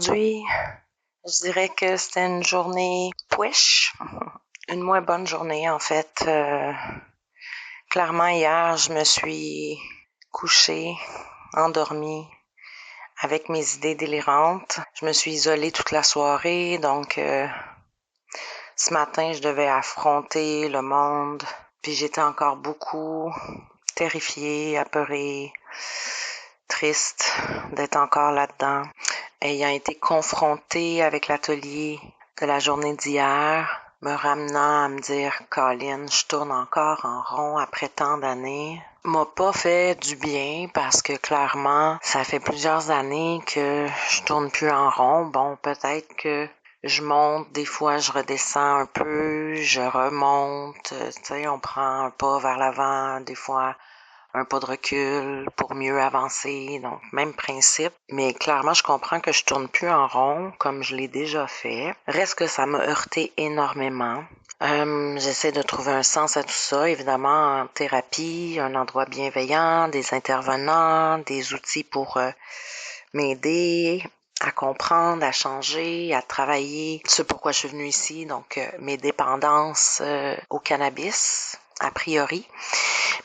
Aujourd'hui, je dirais que c'était une journée pouiche, une moins bonne journée en fait. Clairement, hier, je me suis couchée, endormie, avec mes idées délirantes. Je me suis isolée toute la soirée, donc ce matin, je devais affronter le monde, puis j'étais encore beaucoup terrifiée, apeurée, triste d'être encore là-dedans. Ayant été confrontée avec l'atelier de la journée d'hier, me ramenant à me dire « Colin, je tourne encore en rond après tant d'années », m'a pas fait du bien parce que clairement, ça fait plusieurs années que je tourne plus en rond. Bon, peut-être que je monte, des fois je redescends un peu, je remonte, tu sais, on prend un pas vers l'avant, des fois un pas de recul pour mieux avancer, donc même principe. Mais clairement, je comprends que je tourne plus en rond comme je l'ai déjà fait. Reste que ça m'a heurté énormément. J'essaie de trouver un sens à tout ça, évidemment en thérapie, un endroit bienveillant, des intervenants, des outils pour m'aider à comprendre, à changer, à travailler ce pourquoi je suis venue ici, donc mes dépendances au cannabis, a priori.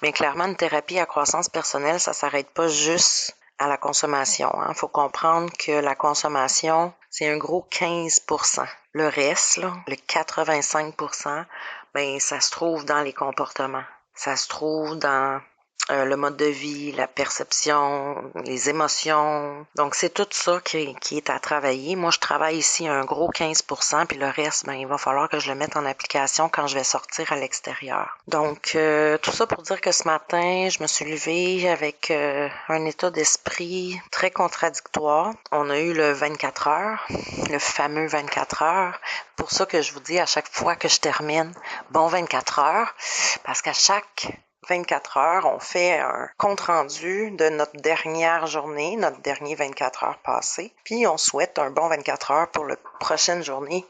Mais clairement, une thérapie à croissance personnelle, ça s'arrête pas juste à la consommation. Il faut comprendre que la consommation, c'est un gros 15%. Le reste, là, le 85%, ben ça se trouve dans les comportements. Ça se trouve dans le mode de vie, la perception, les émotions. Donc, c'est tout ça qui est à travailler. Moi, je travaille ici un gros 15%, puis le reste, ben, il va falloir que je le mette en application quand je vais sortir à l'extérieur. Donc, tout ça pour dire que ce matin, je me suis levée avec un état d'esprit très contradictoire. On a eu le 24 heures, le fameux 24 heures. Pour ça que je vous dis à chaque fois que je termine, bon 24 heures, parce qu'à chaque 24 heures, on fait un compte-rendu de notre dernière journée, notre dernier 24 heures passé, puis on souhaite un bon 24 heures pour la prochaine journée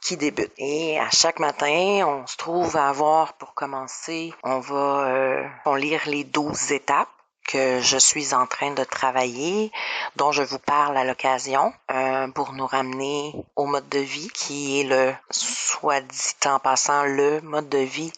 qui débute. Et à chaque matin, on se trouve à avoir, pour commencer, on va lire les 12 étapes que je suis en train de travailler, dont je vous parle à l'occasion, pour nous ramener au mode de vie qui est le, soit dit en passant, le mode de vie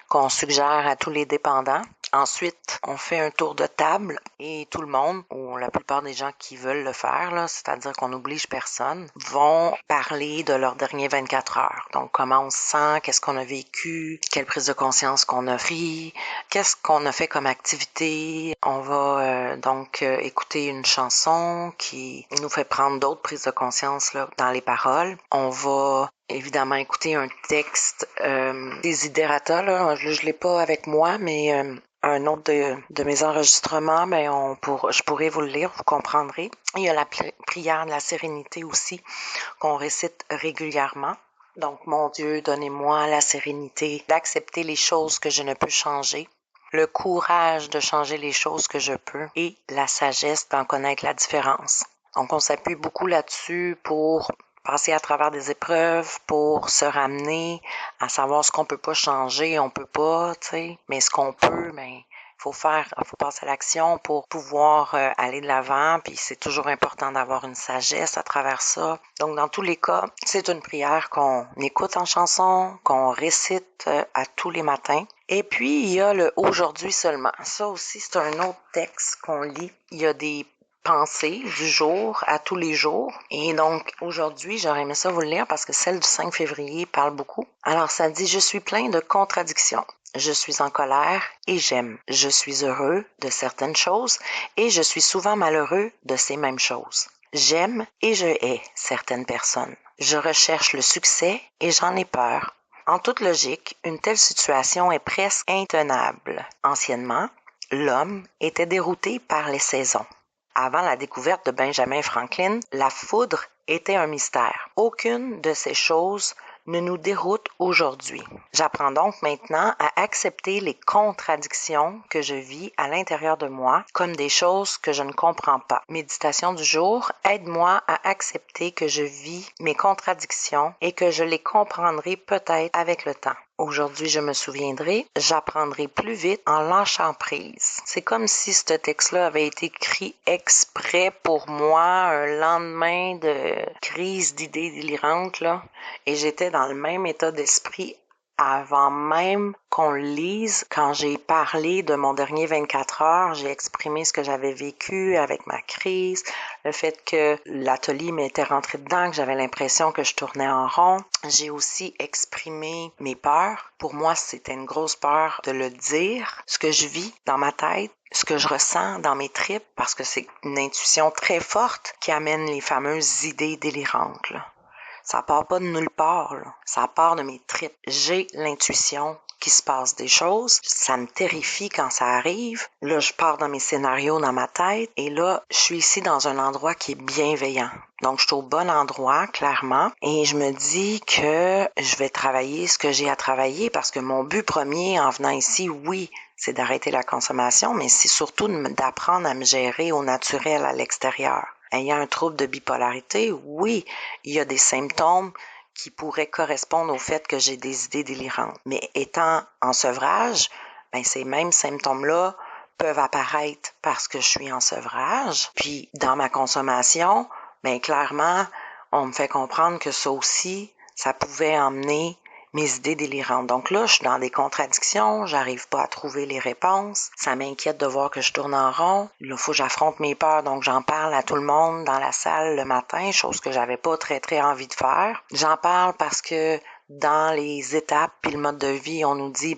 qu'on suggère à tous les dépendants. Ensuite, on fait un tour de table et tout le monde, ou la plupart des gens qui veulent le faire, là, c'est-à-dire qu'on n'oblige personne, vont parler de leur dernier 24 heures. Donc, comment on se sent, qu'est-ce qu'on a vécu, quelle prise de conscience qu'on a pris, qu'est-ce qu'on a fait comme activité. On va donc écouter une chanson qui nous fait prendre d'autres prises de conscience là, dans les paroles. On va évidemment écouter un texte des Idérata, là, je l'ai pas avec moi, mais un autre de mes enregistrements, mais je pourrais vous le lire, vous comprendrez. Il y a la prière de la sérénité aussi, qu'on récite régulièrement. Donc, mon Dieu, donnez-moi la sérénité d'accepter les choses que je ne peux changer, le courage de changer les choses que je peux et la sagesse d'en connaître la différence. Donc, on s'appuie beaucoup là-dessus pour passer à travers des épreuves, pour se ramener à savoir ce qu'on peut pas changer, on peut pas, tu sais, mais ce qu'on peut, ben faut passer à l'action pour pouvoir aller de l'avant, puis c'est toujours important d'avoir une sagesse à travers ça. Donc, dans tous les cas, c'est une prière qu'on écoute en chanson, qu'on récite à tous les matins. Et puis, il y a le « aujourd'hui seulement ». Ça aussi, c'est un autre texte qu'on lit. Il y a des pensées du jour à tous les jours. Et donc, aujourd'hui, j'aurais aimé ça vous le lire parce que celle du 5 février parle beaucoup. Alors, ça dit « Je suis plein de contradictions. Je suis en colère et j'aime. Je suis heureux de certaines choses et je suis souvent malheureux de ces mêmes choses. J'aime et je hais certaines personnes. Je recherche le succès et j'en ai peur. En toute logique, une telle situation est presque intenable. Anciennement, l'homme était dérouté par les saisons. Avant la découverte de Benjamin Franklin, la foudre était un mystère. Aucune de ces choses ne nous déroute aujourd'hui. J'apprends donc maintenant à accepter les contradictions que je vis à l'intérieur de moi comme des choses que je ne comprends pas. Méditation du jour, aide-moi à accepter que je vis mes contradictions et que je les comprendrai peut-être avec le temps. Aujourd'hui, je me souviendrai, j'apprendrai plus vite en lâchant prise. C'est comme si ce texte-là avait été écrit exprès pour moi un lendemain de crise d'idées délirantes, là, et j'étais dans le même état d'esprit avant même qu'on le lise. Quand j'ai parlé de mon dernier 24 heures, j'ai exprimé ce que j'avais vécu avec ma crise, le fait que l'atelier m'était rentré dedans, que j'avais l'impression que je tournais en rond. J'ai aussi exprimé mes peurs. Pour moi, c'était une grosse peur de le dire, ce que je vis dans ma tête, ce que je ressens dans mes tripes, parce que c'est une intuition très forte qui amène les fameuses idées délirantes, là. Ça part pas de nulle part, là. Ça part de mes tripes. J'ai l'intuition qu'il se passe des choses. Ça me terrifie quand ça arrive. Là, je pars dans mes scénarios dans ma tête. Et là, je suis ici dans un endroit qui est bienveillant. Donc, je suis au bon endroit, clairement. Et je me dis que je vais travailler ce que j'ai à travailler parce que mon but premier en venant ici, oui, c'est d'arrêter la consommation, mais c'est surtout d'apprendre à me gérer au naturel à l'extérieur. Ayant un trouble de bipolarité, oui, il y a des symptômes qui pourraient correspondre au fait que j'ai des idées délirantes. Mais étant en sevrage, ces mêmes symptômes-là peuvent apparaître parce que je suis en sevrage. Puis dans ma consommation, clairement, on me fait comprendre que ça aussi, ça pouvait emmener mes idées délirantes. Donc là, je suis dans des contradictions, j'arrive pas à trouver les réponses, ça m'inquiète de voir que je tourne en rond. Là, il faut que j'affronte mes peurs, donc j'en parle à tout le monde dans la salle le matin, chose que j'avais pas très envie de faire. J'en parle parce que dans les étapes puis le mode de vie, on nous dit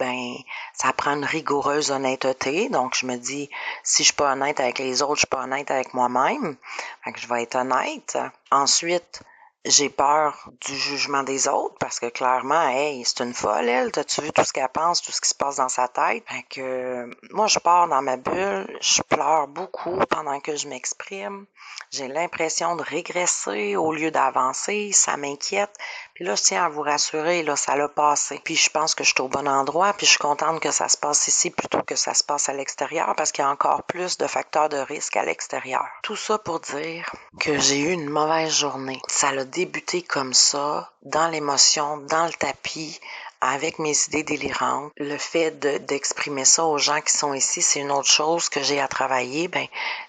ça prend une rigoureuse honnêteté. Donc je me dis si je suis pas honnête avec les autres, je suis pas honnête avec moi-même. Fait que je vais être honnête. Ensuite, j'ai peur du jugement des autres parce que clairement, hey, c'est une folle, elle. T'as-tu vu tout ce qu'elle pense, tout ce qui se passe dans sa tête? Fait que moi, je pars dans ma bulle, je pleure beaucoup pendant que je m'exprime. J'ai l'impression de régresser au lieu d'avancer. Ça m'inquiète. Puis là, je tiens à vous rassurer, là, ça l'a passé. Puis je pense que je suis au bon endroit, puis je suis contente que ça se passe ici plutôt que ça se passe à l'extérieur parce qu'il y a encore plus de facteurs de risque à l'extérieur. Tout ça pour dire que j'ai eu une mauvaise journée. Ça a débuté comme ça, dans l'émotion, dans le tapis, avec mes idées délirantes. Le fait d'exprimer ça aux gens qui sont ici, c'est une autre chose que j'ai à travailler,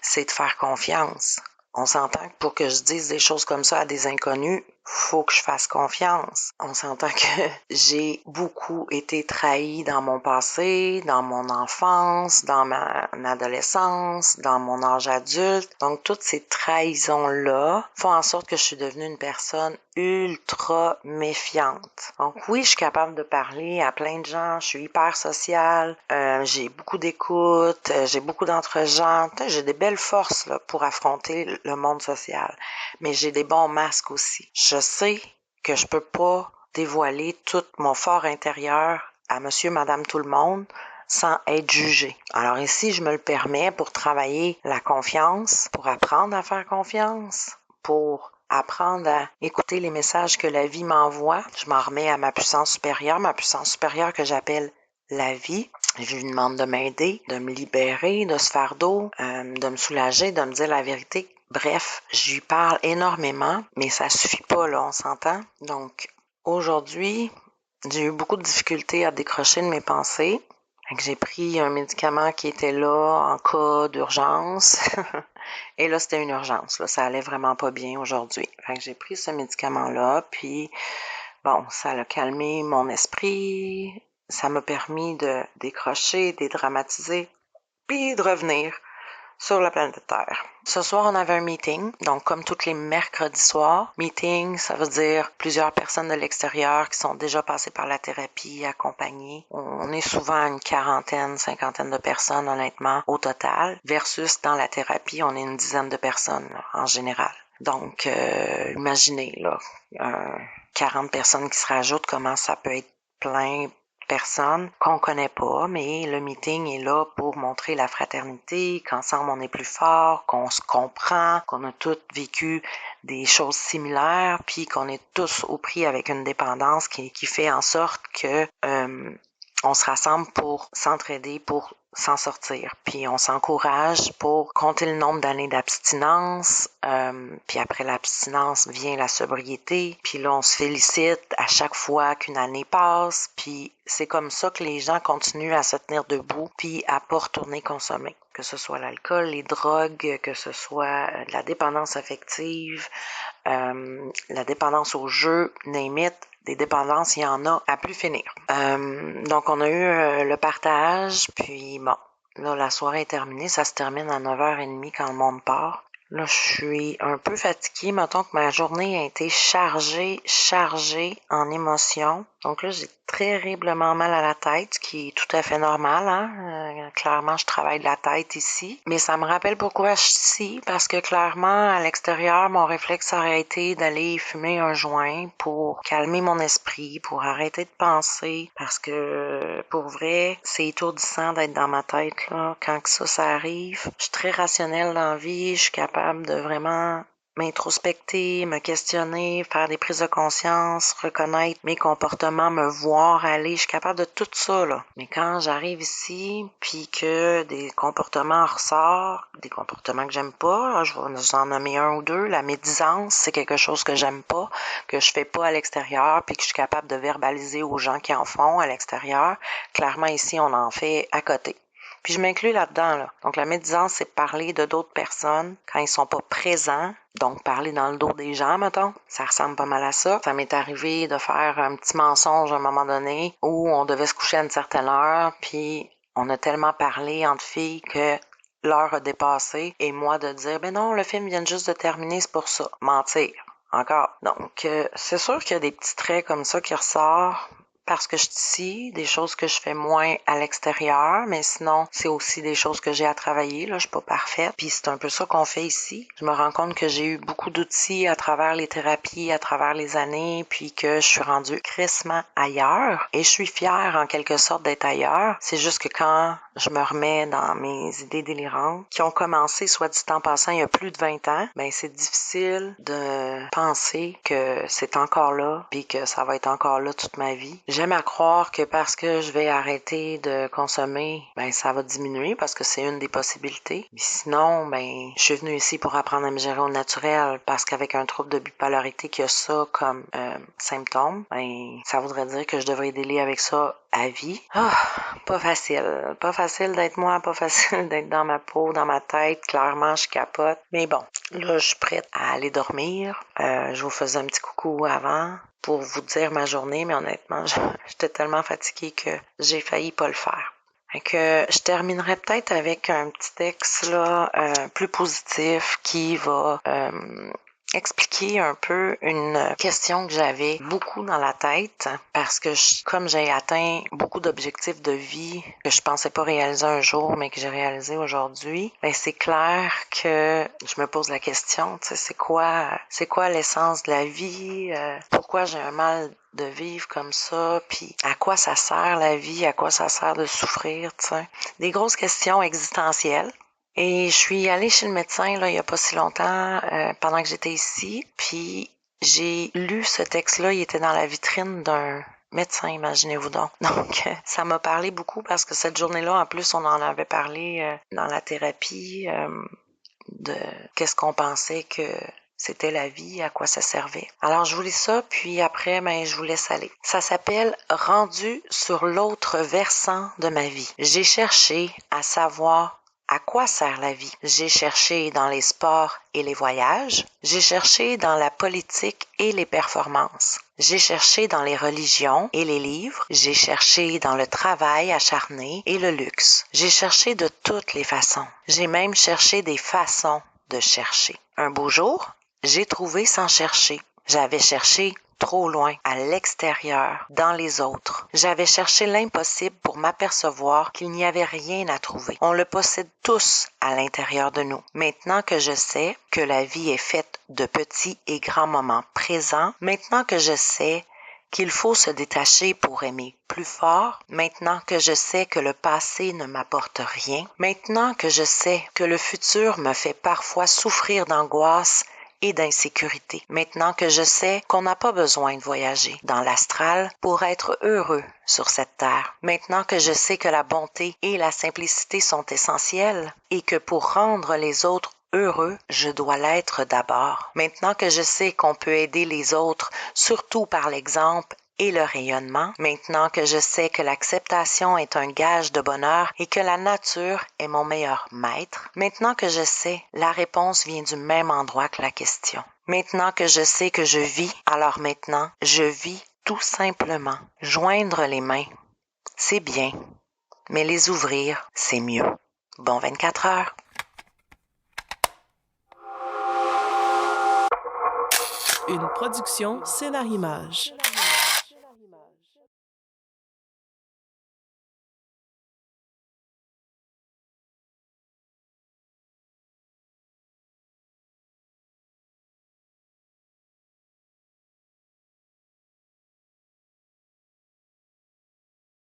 c'est de faire confiance. On s'entend que pour que je dise des choses comme ça à des inconnus, faut que je fasse confiance. On s'entend que j'ai beaucoup été trahie dans mon passé, dans mon enfance, dans ma adolescence, dans mon âge adulte. Donc, toutes ces trahisons-là font en sorte que je suis devenue une personne ultra méfiante. Donc oui, je suis capable de parler à plein de gens, je suis hyper sociale, j'ai beaucoup d'écoute, j'ai beaucoup d'entre-gens, j'ai des belles forces là, pour affronter le monde social. Mais j'ai des bons masques aussi. Je sais que je peux pas dévoiler tout mon fort intérieur à monsieur, madame, tout le monde sans être jugée. Alors ici, je me le permets pour travailler la confiance, pour apprendre à faire confiance, pour apprendre à écouter les messages que la vie m'envoie. Je m'en remets à ma puissance supérieure que j'appelle la vie. Je lui demande de m'aider, de me libérer de ce fardeau, de me soulager, de me dire la vérité. Bref, je lui parle énormément, mais ça suffit pas, là, on s'entend. Donc, aujourd'hui, j'ai eu beaucoup de difficultés à décrocher de mes pensées. J'ai pris un médicament qui était là en cas d'urgence. Et là, c'était une urgence. Là, ça allait vraiment pas bien aujourd'hui. Fait que j'ai pris ce médicament-là, puis bon, ça a calmé mon esprit. Ça m'a permis de décrocher, dédramatiser, puis de revenir sur la planète Terre. Ce soir, on avait un meeting, donc comme tous les mercredis soirs. Meeting, ça veut dire plusieurs personnes de l'extérieur qui sont déjà passées par la thérapie, accompagnées. On est souvent une quarantaine, cinquantaine de personnes, honnêtement, au total, versus dans la thérapie, on est une dizaine de personnes, là, en général. Donc, imaginez, là, 40 personnes qui se rajoutent, comment ça peut être plein personnes qu'on connaît pas, mais le meeting est là pour montrer la fraternité, qu'ensemble on est plus fort, qu'on se comprend, qu'on a tous vécu des choses similaires, puis qu'on est tous au prix avec une dépendance qui fait en sorte que on se rassemble pour s'entraider, pour s'en sortir. Puis on s'encourage pour compter le nombre d'années d'abstinence. Puis après l'abstinence vient la sobriété. Puis là, on se félicite à chaque fois qu'une année passe. Puis c'est comme ça que les gens continuent à se tenir debout puis à pas retourner consommer. Que ce soit l'alcool, les drogues, que ce soit de la dépendance affective, la dépendance au jeu, name it. Des dépendances, il y en a à plus finir. Donc, on a eu le partage, puis bon, là, la soirée est terminée. Ça se termine à 9h30 quand le monde part. Là, je suis un peu fatiguée. Mettons que ma journée a été chargée en émotions. Donc là, j'ai terriblement mal à la tête, ce qui est tout à fait normal, hein. Clairement, je travaille de la tête ici. Mais ça me rappelle pourquoi je suis ici, parce que clairement, à l'extérieur, mon réflexe aurait été d'aller fumer un joint pour calmer mon esprit, pour arrêter de penser, parce que, pour vrai, c'est étourdissant d'être dans ma tête, là. Quand que ça arrive, je suis très rationnelle dans la vie, je suis capable de vraiment m'introspecter, me questionner, faire des prises de conscience, reconnaître mes comportements, me voir aller, je suis capable de tout ça, là. Mais quand j'arrive ici, puis que des comportements ressortent, des comportements que j'aime pas, là, je vais vous en nommer un ou deux, la médisance, c'est quelque chose que j'aime pas, que je fais pas à l'extérieur, puis que je suis capable de verbaliser aux gens qui en font à l'extérieur. Clairement, ici, on en fait à côté. Puis je m'inclus là-dedans, là. Donc, la médisance, c'est parler de d'autres personnes quand ils sont pas présents. Donc, parler dans le dos des gens, mettons. Ça ressemble pas mal à ça. Ça m'est arrivé de faire un petit mensonge à un moment donné où on devait se coucher à une certaine heure, puis on a tellement parlé entre filles que l'heure a dépassé. Et moi, de dire, ben non, le film vient juste de terminer, c'est pour ça. Mentir. Encore. Donc, c'est sûr qu'il y a des petits traits comme ça qui ressortent. Parce que je suis ici, des choses que je fais moins à l'extérieur, mais sinon, c'est aussi des choses que j'ai à travailler, là, je suis pas parfaite, puis c'est un peu ça qu'on fait ici. Je me rends compte que j'ai eu beaucoup d'outils à travers les thérapies, à travers les années, puis que je suis rendue crissement ailleurs, et je suis fière, en quelque sorte, d'être ailleurs. C'est juste que quand je me remets dans mes idées délirantes, qui ont commencé, soit dit en passant, il y a plus de 20 ans, ben c'est difficile de penser que c'est encore là, puis que ça va être encore là toute ma vie. J'aime à croire que parce que je vais arrêter de consommer, ben ça va diminuer parce que c'est une des possibilités. Mais sinon, ben je suis venue ici pour apprendre à me gérer au naturel parce qu'avec un trouble de bipolarité qui a ça comme symptôme, ben ça voudrait dire que je devrais dealer avec ça à vie. Pas facile. Pas facile d'être moi, pas facile d'être dans ma peau, dans ma tête. Clairement, je capote. Mais bon, là, je suis prête à aller dormir. Je vous faisais un petit coucou avant pour vous dire ma journée, mais honnêtement, j'étais tellement fatiguée que j'ai failli pas le faire. Fait que je terminerai peut-être avec un petit texte là plus positif qui va expliquer un peu une question que j'avais beaucoup dans la tête parce que comme j'ai atteint beaucoup d'objectifs de vie que je pensais pas réaliser un jour mais que j'ai réalisé aujourd'hui, ben c'est clair que je me pose la question, tu sais, c'est quoi l'essence de la vie, pourquoi j'ai un mal de vivre comme ça, puis à quoi ça sert la vie, à quoi ça sert de souffrir, tu sais. Des grosses questions existentielles. Et je suis allée chez le médecin là il y a pas si longtemps pendant que j'étais ici, puis j'ai lu ce texte-là, il était dans la vitrine d'un médecin, imaginez-vous donc. Donc ça m'a parlé beaucoup parce que cette journée-là, en plus, on en avait parlé dans la thérapie de qu'est-ce qu'on pensait que c'était la vie, à quoi ça servait. Alors je vous lis ça, puis après, ben je vous laisse aller. Ça s'appelle « Rendu sur l'autre versant de ma vie ». J'ai cherché à savoir à quoi sert la vie? J'ai cherché dans les sports et les voyages. J'ai cherché dans la politique et les performances. J'ai cherché dans les religions et les livres. J'ai cherché dans le travail acharné et le luxe. J'ai cherché de toutes les façons. J'ai même cherché des façons de chercher. Un beau jour, j'ai trouvé sans chercher. J'avais cherché trop loin, à l'extérieur, dans les autres. J'avais cherché l'impossible pour m'apercevoir qu'il n'y avait rien à trouver. On le possède tous à l'intérieur de nous. Maintenant que je sais que la vie est faite de petits et grands moments présents, maintenant que je sais qu'il faut se détacher pour aimer plus fort, maintenant que je sais que le passé ne m'apporte rien, maintenant que je sais que le futur me fait parfois souffrir d'angoisse et d'insécurité. Maintenant que je sais qu'on n'a pas besoin de voyager dans l'astral pour être heureux sur cette terre. Maintenant que je sais que la bonté et la simplicité sont essentielles et que pour rendre les autres heureux, je dois l'être d'abord. Maintenant que je sais qu'on peut aider les autres, surtout par l'exemple et le rayonnement, maintenant que je sais que l'acceptation est un gage de bonheur et que la nature est mon meilleur maître, maintenant que je sais, la réponse vient du même endroit que la question. Maintenant que je sais que je vis, alors maintenant, je vis tout simplement. Joindre les mains, c'est bien, mais les ouvrir, c'est mieux. Bon 24 heures. Une production Scénarimage.